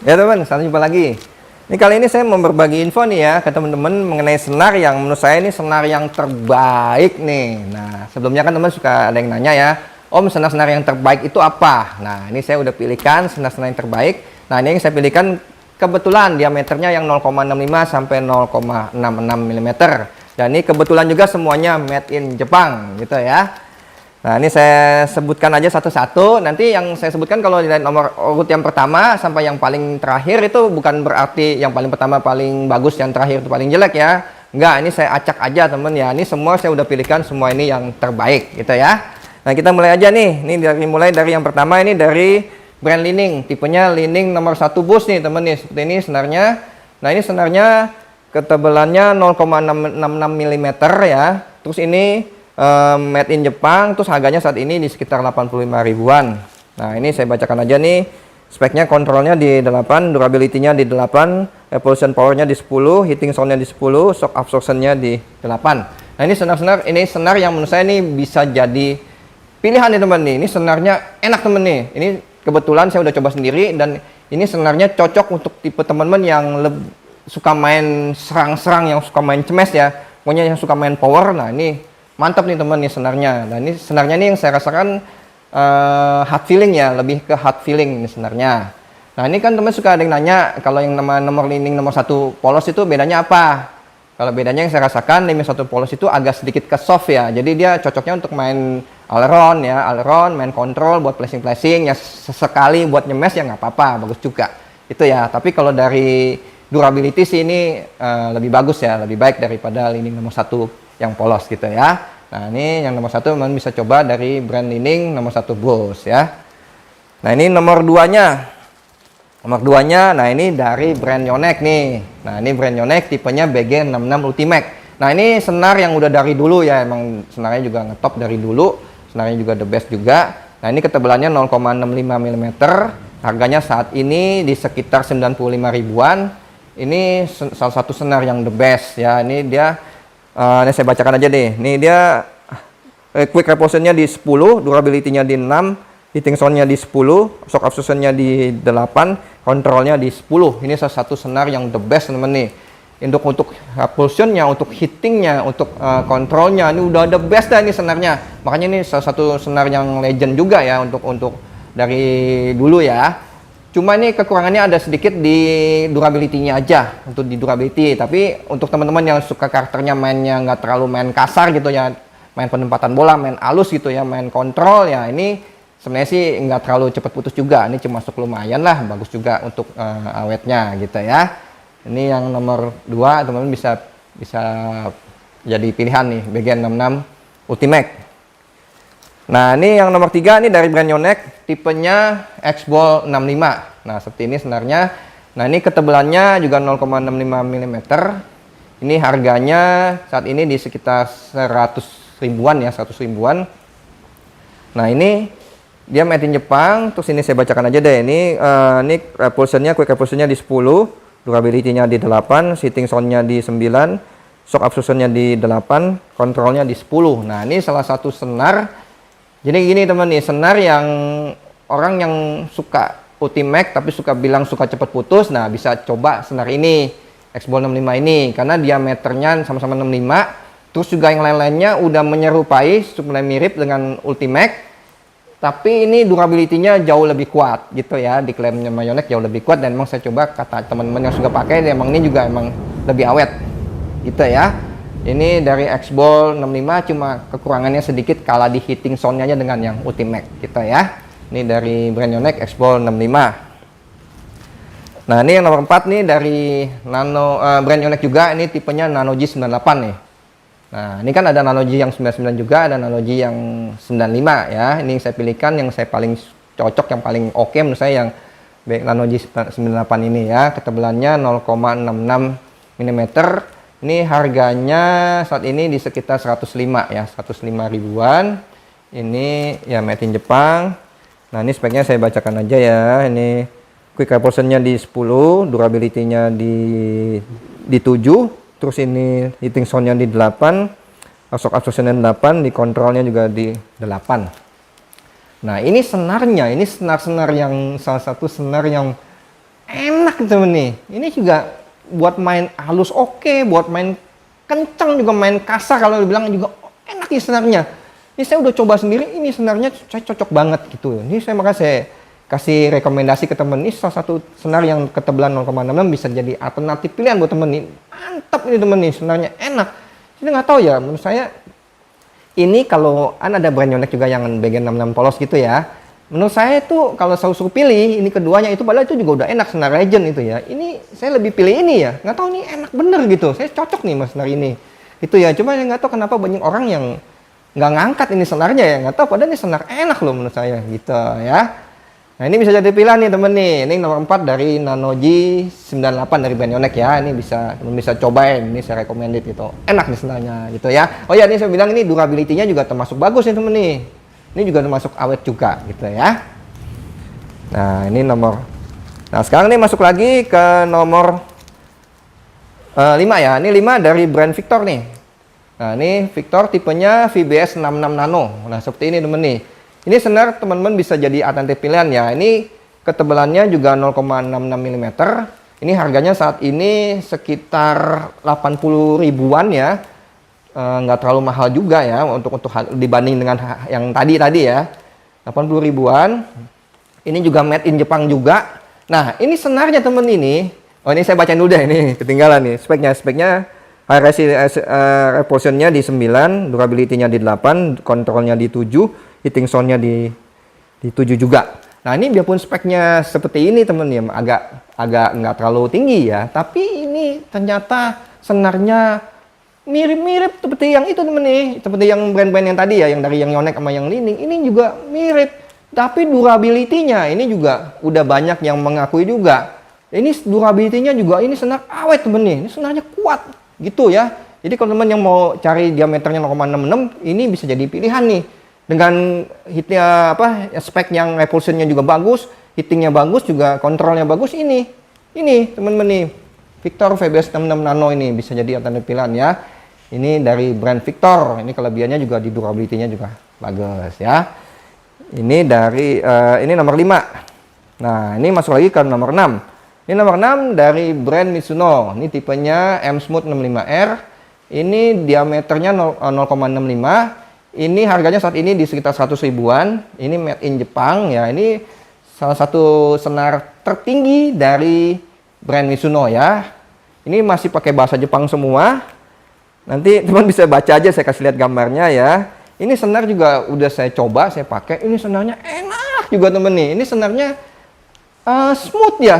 Ya teman, sampai jumpa lagi. Ini kali ini saya mau berbagi info nih ya ke teman-teman mengenai senar yang menurut saya ini senar yang terbaik nih. Nah, sebelumnya kan teman suka ada yang nanya ya, Om, senar-senar yang terbaik itu apa? Nah, ini saya udah pilihkan senar-senar yang terbaik. Nah, ini yang saya pilihkan kebetulan diameternya yang 0,65 sampai 0,66 mm. Dan ini kebetulan juga semuanya made in Jepang gitu ya. Nah, ini saya sebutkan aja satu-satu. Nanti yang saya sebutkan kalau dari nomor urut yang pertama sampai yang paling terakhir itu bukan berarti yang paling pertama paling bagus, yang terakhir itu paling jelek ya. Enggak, ini saya acak aja temen ya. Ini semua saya udah pilihkan semua ini yang terbaik gitu ya. Nah, kita mulai aja nih. Ini mulai dari yang pertama, ini dari brand Li-Ning. Tipenya Li-Ning nomor 1 bus nih temen nih. Seperti ini senarnya. Nah, ini senarnya ketebalannya 0,66 mm ya. Terus ini made in Jepang, terus harganya saat ini di sekitar 85 ribuan. Nah, ini saya bacakan aja nih. Speknya, kontrolnya di 8, durability-nya di 8, repulsion power-nya di 10, heating sound-nya di 10, shock absorption-nya di 8. Nah, ini senar yang menurut saya ini bisa jadi pilihan nih teman nih. Ini senarnya enak teman nih. Ini kebetulan saya udah coba sendiri dan ini senarnya cocok untuk tipe teman-teman yang suka main serang-serang, yang suka main cemes ya. Pokoknya yang suka main power. Nah, ini mantap nih teman nih senarnya. Nah, ini senarnya nih yang saya rasakan hard feeling ya, lebih ke hard feeling ini senarnya. Nah, ini kan teman suka ada yang nanya kalau yang nomor Li-Ning nomor 1 polos itu bedanya apa? Kalau bedanya yang saya rasakan Li-Ning 1 polos itu agak sedikit ke soft ya. Jadi dia cocoknya untuk main aileron ya, aileron, main control buat flashing ya, sesekali buat nyemes ya nggak apa-apa, bagus juga. Itu ya. Tapi kalau dari durability sih ini lebih bagus ya, lebih baik daripada Li-Ning nomor 1 yang polos gitu ya. Nah, ini yang nomor 1 teman bisa coba dari brand Li-Ning nomor 1 bus ya. Nah, ini nomor 2-nya. Nomor 2-nya, nah ini dari brand Yonex nih. Nah, ini brand Yonex tipenya BG66 Ultimax. Nah, ini senar yang udah dari dulu ya, emang senarnya juga ngetop dari dulu. Senarnya juga the best juga. Nah, ini ketebalannya 0,65 mm. Harganya saat ini di sekitar 95 ribuan. Ini salah satu senar yang the best ya. Ini dia ini saya bacakan aja deh. Ini dia quick repulsion-nya di 10, durability-nya di 6, heating sound-nya di 10, shock absorption-nya di 8, kontrolnya di 10. Ini salah satu senar yang the best teman nih. Untuk repulsion-nya, untuk heating-nya, untuk kontrolnya ini udah the best dah ini senarnya. Makanya ini salah satu senar yang legend juga ya untuk dari dulu ya. Cuma ini kekurangannya ada sedikit di durability-nya aja, untuk di durability. Tapi untuk teman-teman yang suka karakternya mainnya nggak terlalu main kasar gitu ya, main penempatan bola, main halus gitu ya, main kontrol ya, ini sebenarnya sih nggak terlalu cepat putus juga. Ini masuk lumayan lah, bagus juga untuk awetnya gitu ya. Ini yang nomor 2 teman-teman bisa jadi pilihan nih, BG66 Ultimax. Nah, ini yang nomor 3 ini dari brand Yonex, tipenya X-Ball 65. Nah, seperti ini senarnya. Nah, ini ketebalannya juga 0,65 mm. Ini harganya saat ini di sekitar 100 ribuan ya, 100 ribuan. Nah, ini dia made in Jepang. Terus ini saya bacakan aja deh. Ini repulsion-nya, quick repulsion-nya di 10, durability-nya di 8, heating sound-nya di 9, shock absorption-nya di 8, kontrolnya di 10. Nah, ini salah satu senar. Jadi gini teman nih, senar yang orang yang suka Ultimax tapi suka bilang suka cepat putus, nah bisa coba senar ini, X-Ball 65 ini, karena diameternya sama-sama 65, terus juga yang lain-lainnya udah menyerupai, mulai mirip dengan Ultimax, tapi ini durability-nya jauh lebih kuat gitu ya, diklaimnya Yonex jauh lebih kuat, dan emang saya coba kata teman-teman yang suka pakai, emang ini juga emang lebih awet gitu ya. Ini dari X-Ball 65, cuma kekurangannya sedikit kalah di heating sound-nya aja dengan yang Ultimax gitu ya. Ini dari brand Yonex X-Ball 65. Nah, ini yang nomor 4 nih dari brand Yonex juga, ini tipenya Nano G98 nih. Nah, ini kan ada Nano G yang 99 juga, ada Nano G yang 95 ya. Ini saya pilihkan yang saya paling cocok, yang paling oke menurut saya yang Nano G98 ini ya. Ketebalannya 0,66 mm. Ini harganya saat ini di sekitar 105 ya, 105 ribuan. Ini ya made in Jepang. Nah, ini speknya saya bacakan aja ya. Ini quick repulsion-nya di 10, durability-nya di 7, terus ini heating sound-nya di 8, shock absorption-nya 8, di kontrolnya juga di 8. Nah, ini senarnya, ini senar-senar yang salah satu senar yang enak enak temen nih. Ini juga buat main halus oke, buat main kencang juga, main kasar kalau dibilang juga enak nih senarnya. Ini saya udah coba sendiri, ini senarnya saya cocok banget gitu. Ini makanya saya kasih rekomendasi ke temen, ini salah satu senar yang ketebalan 0,66 bisa jadi alternatif pilihan buat temen nih. Mantap ini temen nih, senarnya enak. Jadi nggak tahu ya, menurut saya ini kalau ada brand Yonex juga yang bagian 66 polos gitu ya. Menurut saya itu kalau saya suruh pilih ini keduanya itu, padahal itu juga udah enak senar Legend itu ya. Ini saya lebih pilih ini ya. Nggak tahu ini enak bener gitu. Saya cocok nih mas senar ini. Itu ya. Cuma nggak tahu kenapa banyak orang yang nggak ngangkat ini senarnya ya. Nggak tahu padahal ini senar enak loh menurut saya gitu ya. Nah ini bisa jadi pilihan nih temen nih. Ini nomor 4 dari Nanoji 98 dari brand Yonex ya. Ini bisa cobain. Ini saya recommended gitu. Enak nih senarnya gitu ya. Oh ya ini saya bilang ini durability-nya juga termasuk bagus nih temen nih. Ini juga termasuk awet juga gitu ya. Nah ini nomor. Nah sekarang ini masuk lagi ke nomor 5 ya. Ini 5 dari brand Victor nih. Nah ini Victor tipenya VBS 66 Nano. Nah seperti ini temen nih. Ini senar teman-teman bisa jadi alternatif pilihan ya. Ini ketebalannya juga 0,66 mm. Ini harganya saat ini sekitar 80 ribuan ya. Nggak terlalu mahal juga ya untuk dibanding dengan yang tadi ya. 80 ribuan. Ini juga made in Jepang juga. Nah ini senarnya temen ini. Oh ini saya bacain dulu deh, ini ketinggalan nih speknya high resolution-nya di 9, durability-nya di 8, kontrolnya di 7, heating sound-nya di 7 juga. Nah ini biarpun speknya seperti ini temen ya, agak nggak terlalu tinggi ya, tapi ini ternyata senarnya mirip-mirip seperti yang itu temen nih, seperti yang brand-brand yang tadi ya, yang dari yang Yonex sama yang Li-Ning, ini juga mirip. Tapi durability-nya ini juga udah banyak yang mengakui juga. Ini durability-nya juga ini senar awet temen nih, ini senarnya kuat gitu ya. Jadi kalau teman yang mau cari diameternya 0,66, ini bisa jadi pilihan nih. Dengan hitnya spek yang repulsionnya juga bagus, heatingnya bagus juga, kontrolnya bagus, ini teman-teman nih. Victor VBS 66 Nano ini bisa jadi alternatif pilihan ya. Ini dari brand Victor. Ini kelebihannya juga di durability-nya juga bagus ya. Ini dari ini nomor 5. Nah, ini masuk lagi ke nomor 6. Ini nomor 6 dari brand Mizuno. Ini tipenya M Smooth 65R. Ini diameternya 0,65. Ini harganya saat ini di sekitar 100 ribuan. Ini made in Jepang ya. Ini salah satu senar tertinggi dari brand Mizuno ya. Ini masih pakai bahasa Jepang semua. Nanti teman bisa baca aja, saya kasih lihat gambarnya ya. Ini senar juga udah saya coba, saya pakai. Ini senarnya enak juga temen nih. Ini senarnya smooth ya,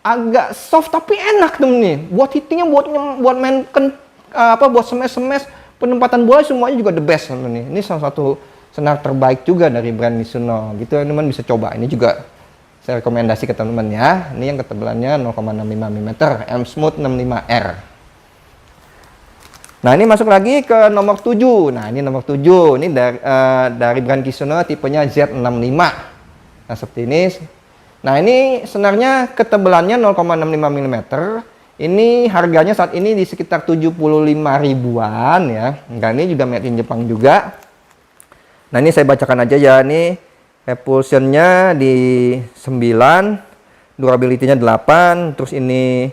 agak soft tapi enak temen nih. Buat hittingnya, buat main buat smash, penempatan bola semuanya juga the best temen nih. Ini salah satu senar terbaik juga dari brand Mizuno. Gitu teman bisa coba. Ini juga saya rekomendasi ke teman-teman ya. Ini yang ketebalannya 0,65 mm, M Smooth 65R. Nah, ini masuk lagi ke nomor 7. Nah, ini nomor 7. Ini dari brand Mizuno tipenya Z65. Nah, seperti ini. Nah, ini senarnya ketebalannya 0,65 mm. Ini harganya saat ini di sekitar 75 ribuan ya. Nah, ini juga made in Jepang juga. Nah, ini saya bacakan aja ya. Ini repulsionnya di 9, durability-nya 8, terus ini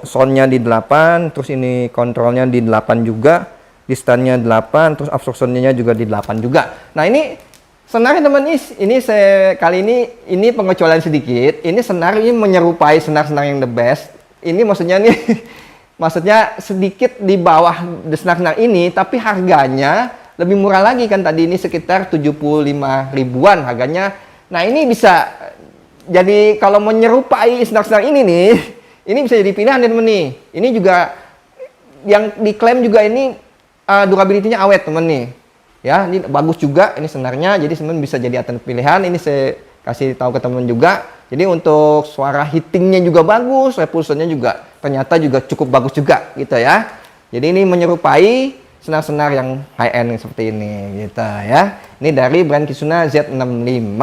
sound-nya di 8, terus ini kontrolnya di 8 juga, distance-nya 8, terus absorption-nya juga di 8 juga. Nah ini senarnya teman, ini saya kali ini pengecualian sedikit. Ini senar ini menyerupai senar-senar yang the best. Ini maksudnya nih, maksudnya sedikit di bawah senar-senar ini, tapi harganya lebih murah lagi kan, tadi ini sekitar 75 ribuan harganya. Nah ini bisa jadi kalau menyerupai senar-senar ini nih, ini bisa jadi pilihan teman nih. Ini juga yang diklaim juga ini durability-nya awet teman nih. Ya, ini bagus juga ini senarnya. Jadi teman bisa jadi alternatif pilihan. Ini saya kasih tahu ke teman juga. Jadi untuk suara hittingnya juga bagus, repulsionnya juga ternyata juga cukup bagus juga gitu ya. Jadi ini menyerupai senar-senar yang high end seperti ini gitu ya. Ini dari brand Mizuno Z65.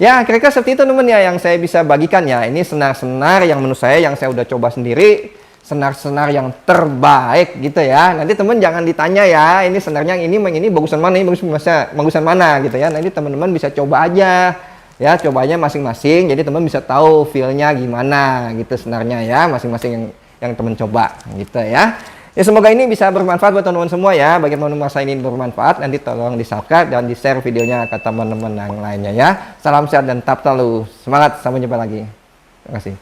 Ya, kira-kira seperti itu teman ya yang saya bisa bagikan ya. Ini senar-senar yang menurut saya yang saya udah coba sendiri, senar-senar yang terbaik gitu ya. Nanti teman jangan ditanya ya, ini senarnya yang ini bagusan mana, ini bagusan mana gitu ya. Nanti teman-teman bisa coba aja. ya cobanya masing-masing, jadi teman bisa tahu feel-nya gimana gitu sebenarnya ya, masing-masing yang teman coba gitu ya. Ya semoga ini bisa bermanfaat buat teman-teman semua ya. Bagi teman-teman merasa ini bermanfaat, nanti tolong di-subscribe dan di-share videonya ke teman-teman yang lainnya ya. Salam sehat dan tetap selalu semangat, sampai jumpa lagi. Terima kasih.